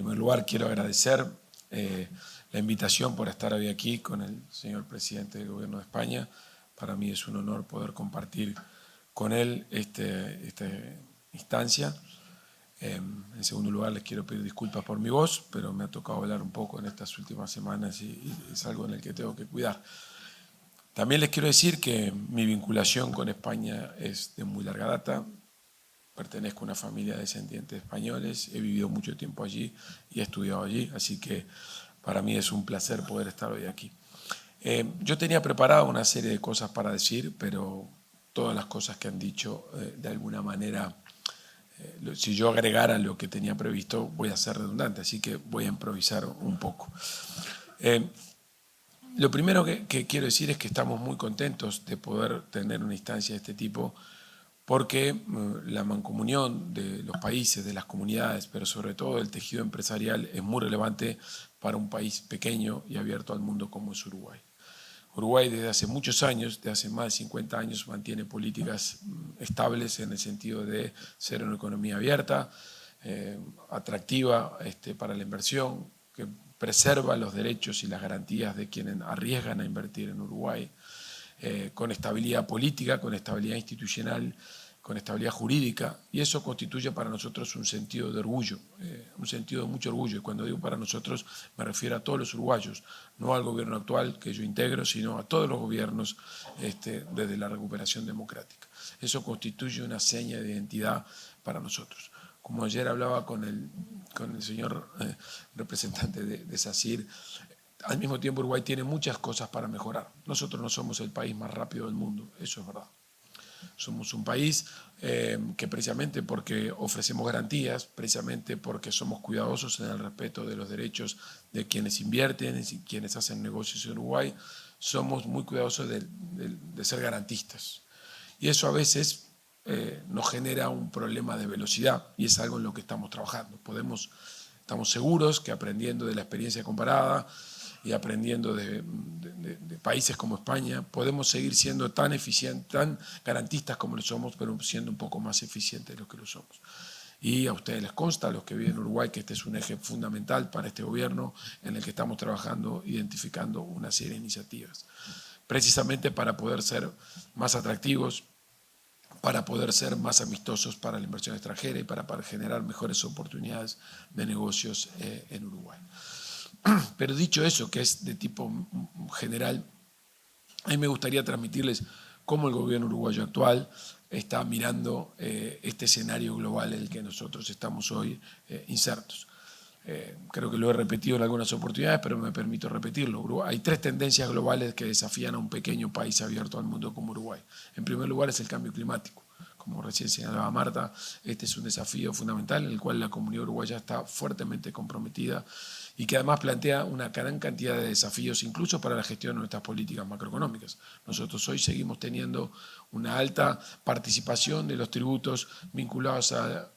primer lugar, quiero agradecer la invitación por estar hoy aquí con el señor presidente del Gobierno de España. Para mí es un honor poder compartir con él esta instancia. En segundo lugar, les quiero pedir disculpas por mi voz, pero me ha tocado hablar un poco en estas últimas semanas y es algo en el que tengo que cuidar. También les quiero decir que mi vinculación con España es de muy larga data. Pertenezco a una familia de descendientes españoles, he vivido mucho tiempo allí y he estudiado allí, así que para mí es un placer poder estar hoy aquí. Yo tenía preparado una serie de cosas para decir, pero todas las cosas que han dicho, de alguna manera, si yo agregara lo que tenía previsto, voy a ser redundante, así que voy a improvisar un poco. Lo primero que quiero decir es que estamos muy contentos de poder tener una instancia de este tipo, porque la mancomunión de los países, de las comunidades, pero sobre todo del tejido empresarial es muy relevante para un país pequeño y abierto al mundo como es Uruguay. Uruguay desde hace muchos años, desde hace más de 50 años, mantiene políticas estables en el sentido de ser una economía abierta, atractiva para la inversión, que preserva los derechos y las garantías de quienes arriesgan a invertir en Uruguay, con estabilidad política, con estabilidad institucional, con estabilidad jurídica, y eso constituye para nosotros un sentido de orgullo, un sentido de mucho orgullo. Y cuando digo para nosotros, me refiero a todos los uruguayos, no al gobierno actual que yo integro, sino a todos los gobiernos desde la recuperación democrática. Eso constituye una seña de identidad para nosotros. Como ayer hablaba con el señor representante de SACIR, al mismo tiempo Uruguay tiene muchas cosas para mejorar. Nosotros no somos el país más rápido del mundo, eso es verdad. Somos un país que precisamente porque ofrecemos garantías, precisamente porque somos cuidadosos en el respeto de los derechos de quienes invierten y quienes hacen negocios en Uruguay, somos muy cuidadosos de ser garantistas. Y eso a veces nos genera un problema de velocidad y es algo en lo que estamos trabajando. Estamos seguros que aprendiendo de la experiencia comparada y aprendiendo de países como España, podemos seguir siendo tan eficientes, tan garantistas como lo somos, pero siendo un poco más eficientes de lo que lo somos. Y a ustedes les consta, a los que viven en Uruguay, que este es un eje fundamental para este gobierno en el que estamos trabajando, identificando una serie de iniciativas, precisamente para poder ser más atractivos, para poder ser más amistosos para la inversión extranjera y para generar mejores oportunidades de negocios en Uruguay. Pero dicho eso, que es de tipo general, a mí me gustaría transmitirles cómo el gobierno uruguayo actual está mirando este escenario global en el que nosotros estamos hoy insertos. Creo que lo he repetido en algunas oportunidades, pero me permito repetirlo. Hay tres tendencias globales que desafían a un pequeño país abierto al mundo como Uruguay. En primer lugar es el cambio climático. Como recién señalaba Marta, este es un desafío fundamental en el cual la comunidad uruguaya está fuertemente comprometida y que además plantea una gran cantidad de desafíos incluso para la gestión de nuestras políticas macroeconómicas. Nosotros hoy seguimos teniendo una alta participación de los tributos vinculados al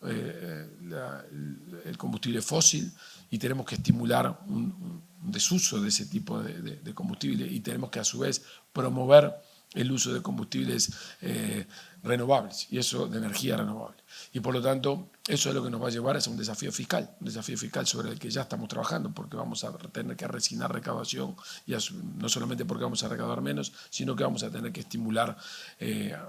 combustible fósil y tenemos que estimular un desuso de ese tipo de combustible y tenemos que a su vez promover el uso de combustibles renovables y eso de energía renovable. Y por lo tanto, eso es lo que nos va a llevar a un desafío fiscal sobre el que ya estamos trabajando, porque vamos a tener que resignar recaudación, y no solamente porque vamos a recaudar menos, sino que vamos a tener que estimular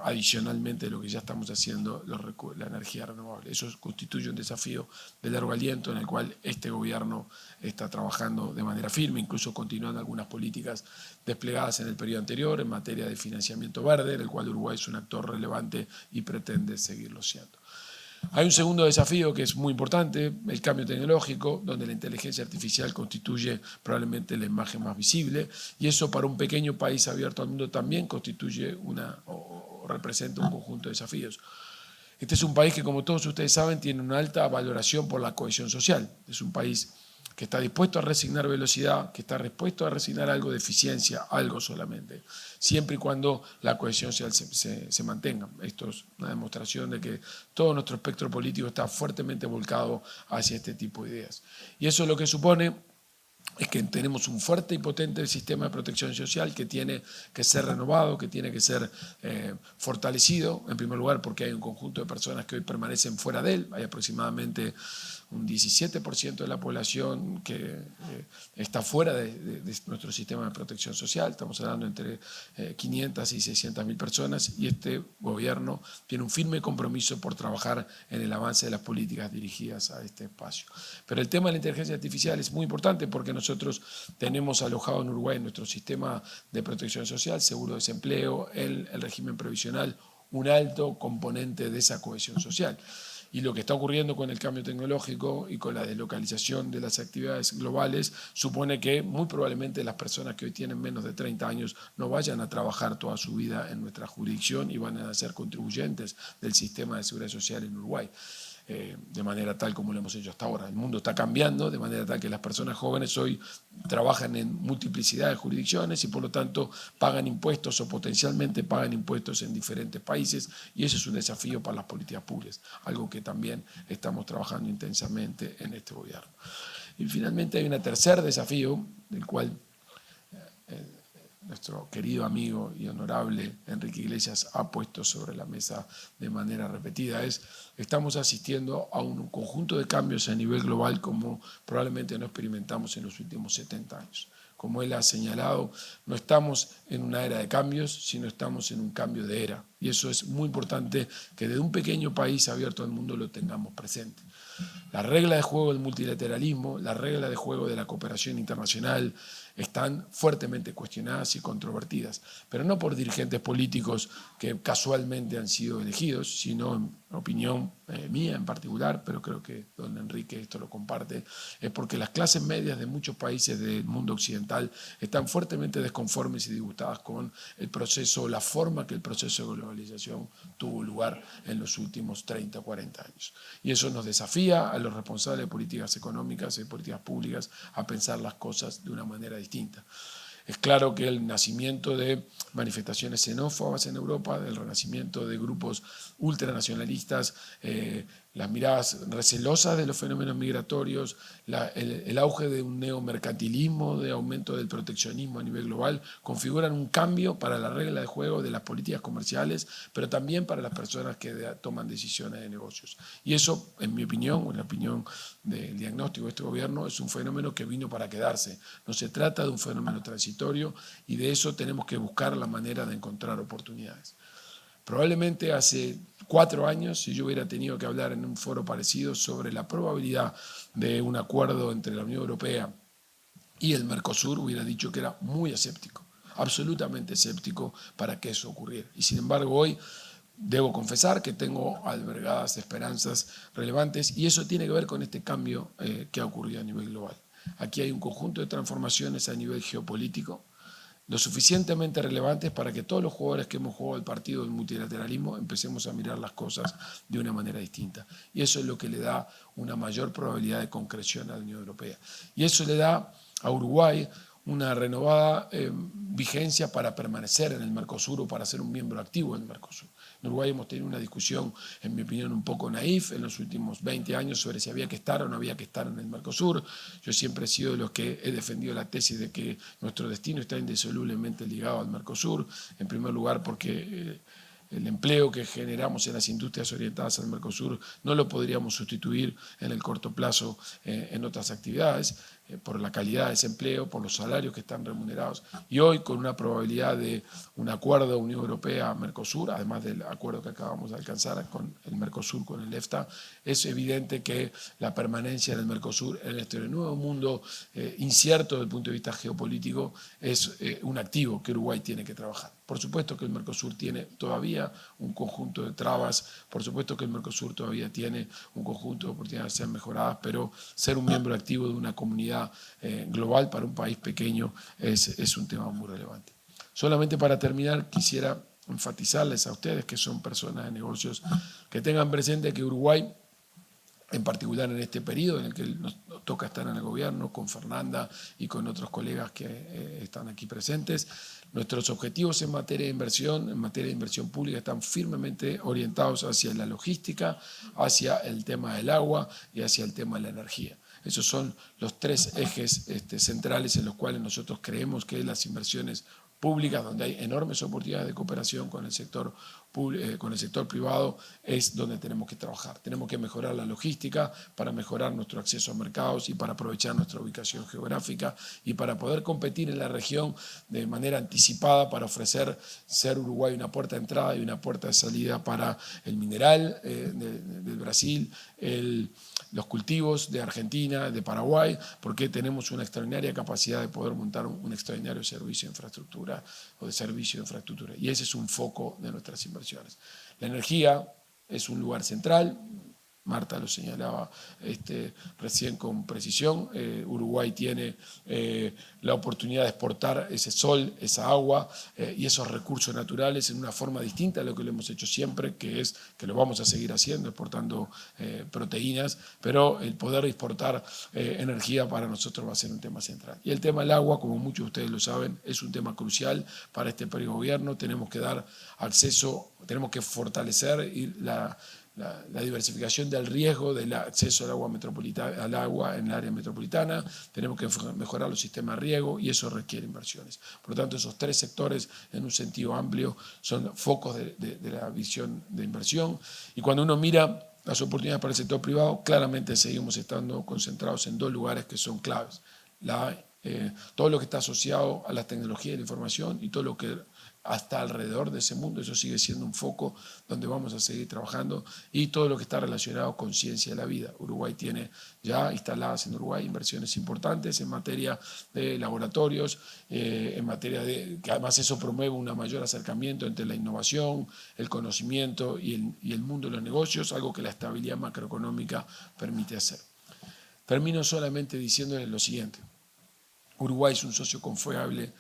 adicionalmente lo que ya estamos haciendo, la energía renovable. Eso constituye un desafío de largo aliento en el cual este gobierno está trabajando de manera firme, incluso continuando algunas políticas desplegadas en el periodo anterior en materia de financiamiento verde, en el cual Uruguay es un actor relevante y pretende seguirlo siendo. Hay un segundo desafío que es muy importante, el cambio tecnológico, donde la inteligencia artificial constituye probablemente la imagen más visible, y eso para un pequeño país abierto al mundo también constituye o representa un conjunto de desafíos. Este es un país que, como todos ustedes saben, tiene una alta valoración por la cohesión social. Es un país que está dispuesto a resignar velocidad, que está dispuesto a resignar algo de eficiencia, algo solamente, siempre y cuando la cohesión social se mantenga. Esto es una demostración de que todo nuestro espectro político está fuertemente volcado hacia este tipo de ideas. Y eso lo que supone es que tenemos un fuerte y potente sistema de protección social que tiene que ser renovado, que tiene que ser fortalecido, en primer lugar porque hay un conjunto de personas que hoy permanecen fuera de él, hay aproximadamente un 17% de la población que está fuera de nuestro sistema de protección social. Estamos hablando entre 500 y 600.000 personas, y este gobierno tiene un firme compromiso por trabajar en el avance de las políticas dirigidas a este espacio. Pero el tema de la inteligencia artificial es muy importante porque nosotros tenemos alojado en Uruguay, en nuestro sistema de protección social, seguro de desempleo, el régimen previsional, un alto componente de esa cohesión social. Y lo que está ocurriendo con el cambio tecnológico y con la deslocalización de las actividades globales supone que muy probablemente las personas que hoy tienen menos de 30 años no vayan a trabajar toda su vida en nuestra jurisdicción y van a ser contribuyentes del sistema de seguridad social en Uruguay. De manera tal como lo hemos hecho hasta ahora. El mundo está cambiando de manera tal que las personas jóvenes hoy trabajan en multiplicidad de jurisdicciones y por lo tanto pagan impuestos o potencialmente pagan impuestos en diferentes países, y eso es un desafío para las políticas públicas, algo que también estamos trabajando intensamente en este gobierno. Y finalmente hay un tercer desafío del cual nuestro querido amigo y honorable Enrique Iglesias ha puesto sobre la mesa de manera repetida. Estamos asistiendo a un conjunto de cambios a nivel global como probablemente no experimentamos en los últimos 70 años. Como él ha señalado, no estamos en una era de cambios, sino estamos en un cambio de era. Y eso es muy importante que desde un pequeño país abierto al mundo lo tengamos presente. La regla de juego del multilateralismo, la regla de juego de la cooperación internacional están fuertemente cuestionadas y controvertidas, pero no por dirigentes políticos que casualmente han sido elegidos, sino en opinión mía en particular, pero creo que don Enrique esto lo comparte, es porque las clases medias de muchos países del mundo occidental están fuertemente desconformes y disgustadas con el proceso, la forma que el proceso de globalización tuvo lugar en los últimos 30 o 40 años. Y eso nos desafía a los responsables de políticas económicas y de políticas públicas a pensar las cosas de una manera distinta. Es claro que el nacimiento de manifestaciones xenófobas en Europa, del renacimiento de grupos ultranacionalistas, las miradas recelosas de los fenómenos migratorios, el auge de un neomercantilismo, de aumento del proteccionismo a nivel global, configuran un cambio para la regla de juego de las políticas comerciales, pero también para las personas que toman decisiones de negocios. Y eso, en mi opinión, o en la opinión del diagnóstico de este gobierno, es un fenómeno que vino para quedarse. No se trata de un fenómeno transitorio, y de eso tenemos que buscar la manera de encontrar oportunidades. Probablemente hace 4 años, si yo hubiera tenido que hablar en un foro parecido sobre la probabilidad de un acuerdo entre la Unión Europea y el Mercosur, hubiera dicho que era muy escéptico, absolutamente escéptico para que eso ocurriera. Y sin embargo hoy debo confesar que tengo albergadas esperanzas relevantes, y eso tiene que ver con este cambio que ha ocurrido a nivel global. Aquí hay un conjunto de transformaciones a nivel geopolítico, lo suficientemente relevantes para que todos los jugadores que hemos jugado el partido del multilateralismo empecemos a mirar las cosas de una manera distinta. Y eso es lo que le da una mayor probabilidad de concreción a la Unión Europea. Y eso le da a Uruguay una renovada vigencia para permanecer en el Mercosur o para ser un miembro activo del Mercosur. En Uruguay hemos tenido una discusión, en mi opinión, un poco naif en los últimos 20 años sobre si había que estar o no había que estar en el Mercosur. Yo siempre he sido de los que he defendido la tesis de que nuestro destino está indisolublemente ligado al Mercosur, en primer lugar porque el empleo que generamos en las industrias orientadas al Mercosur no lo podríamos sustituir en el corto plazo en otras actividades, por la calidad de ese empleo, por los salarios que están remunerados. Y hoy, con una probabilidad de un acuerdo Unión Europea-Mercosur, además del acuerdo que acabamos de alcanzar con el Mercosur, con el EFTA, es evidente que la permanencia en el Mercosur en este nuevo mundo incierto desde el punto de vista geopolítico es un activo que Uruguay tiene que trabajar. Por supuesto que el Mercosur tiene todavía un conjunto de trabas, por supuesto que el Mercosur todavía tiene un conjunto de oportunidades de ser mejoradas, pero ser un miembro activo de una comunidad global para un país pequeño es un tema muy relevante. Solamente para terminar, quisiera enfatizarles a ustedes que son personas de negocios que tengan presente que Uruguay, en particular en este periodo en el que nos toca estar en el gobierno, con Fernanda y con otros colegas que están aquí presentes, nuestros objetivos en materia de inversión pública, están firmemente orientados hacia la logística, hacia el tema del agua y hacia el tema de la energía. Esos son los 3 ejes centrales en los cuales nosotros creemos que las inversiones públicas, donde hay enormes oportunidades de cooperación con el sector con el sector privado es donde tenemos que trabajar. Tenemos que mejorar la logística para mejorar nuestro acceso a mercados y para aprovechar nuestra ubicación geográfica y para poder competir en la región de manera anticipada para ofrecer ser Uruguay una puerta de entrada y una puerta de salida para el mineral del Brasil, los cultivos de Argentina, de Paraguay, porque tenemos una extraordinaria capacidad de poder montar un extraordinario servicio de infraestructura o de servicio de infraestructura. Y ese es un foco de nuestras inversiones. La energía es un lugar central. Marta lo señalaba recién con precisión. Uruguay tiene la oportunidad de exportar ese sol, esa agua y esos recursos naturales en una forma distinta a lo que lo hemos hecho siempre, que es que lo vamos a seguir haciendo, exportando proteínas, pero el poder exportar energía para nosotros va a ser un tema central. Y el tema del agua, como muchos de ustedes lo saben, es un tema crucial para este periodo de gobierno. Tenemos que dar acceso, tenemos que fortalecer la diversificación del riesgo del acceso al agua metropolitana, al agua en el área metropolitana. Tenemos que mejorar los sistemas de riego y eso requiere inversiones. Por lo tanto, esos tres sectores en un sentido amplio son focos de la visión de inversión. Y cuando uno mira las oportunidades para el sector privado, claramente seguimos estando concentrados en dos lugares que son claves. Todo lo que está asociado a la tecnología de la información y todo lo que hasta alrededor de ese mundo, eso sigue siendo un foco donde vamos a seguir trabajando, y todo lo que está relacionado con ciencia de la vida. Uruguay tiene ya instaladas en Uruguay inversiones importantes en materia de laboratorios, en materia de que además eso promueve un mayor acercamiento entre la innovación, el conocimiento y el mundo de los negocios, algo que la estabilidad macroeconómica permite hacer. Termino solamente diciéndoles lo siguiente. Uruguay es un socio confiable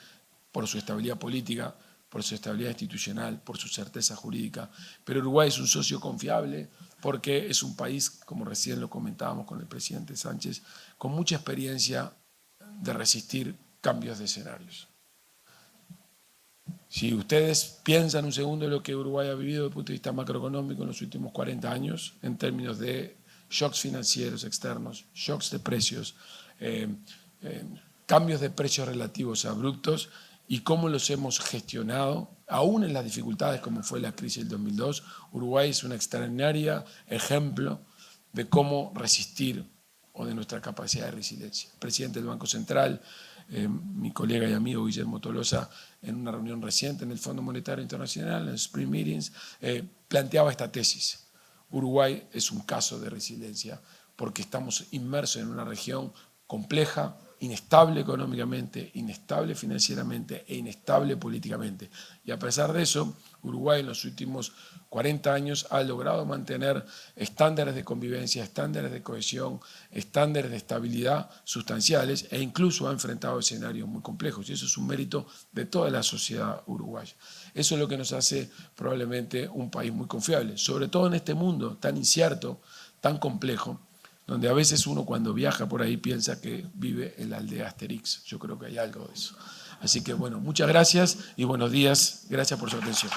por su estabilidad política, por su estabilidad institucional, por su certeza jurídica, pero Uruguay es un socio confiable porque es un país, como recién lo comentábamos con el presidente Sánchez, con mucha experiencia de resistir cambios de escenarios. Si ustedes piensan un segundo en lo que Uruguay ha vivido desde el punto de vista macroeconómico en los últimos 40 años, en términos de shocks financieros externos, shocks de precios, cambios de precios relativos abruptos, y cómo los hemos gestionado, aún en las dificultades como fue la crisis del 2002, Uruguay es un extraordinario ejemplo de cómo resistir o de nuestra capacidad de resiliencia. El presidente del Banco Central, mi colega y amigo Guillermo Tolosa, en una reunión reciente en el Fondo Monetario Internacional, en los Spring Meetings, planteaba esta tesis. Uruguay es un caso de resiliencia porque estamos inmersos en una región compleja, inestable económicamente, inestable financieramente e inestable políticamente. Y a pesar de eso, Uruguay en los últimos 40 años ha logrado mantener estándares de convivencia, estándares de cohesión, estándares de estabilidad sustanciales e incluso ha enfrentado escenarios muy complejos. Y eso es un mérito de toda la sociedad uruguaya. Eso es lo que nos hace probablemente un país muy confiable, sobre todo en este mundo tan incierto, tan complejo, donde a veces uno cuando viaja por ahí piensa que vive en la aldea Asterix. Yo creo que hay algo de eso. Así que bueno, muchas gracias y buenos días. Gracias por su atención.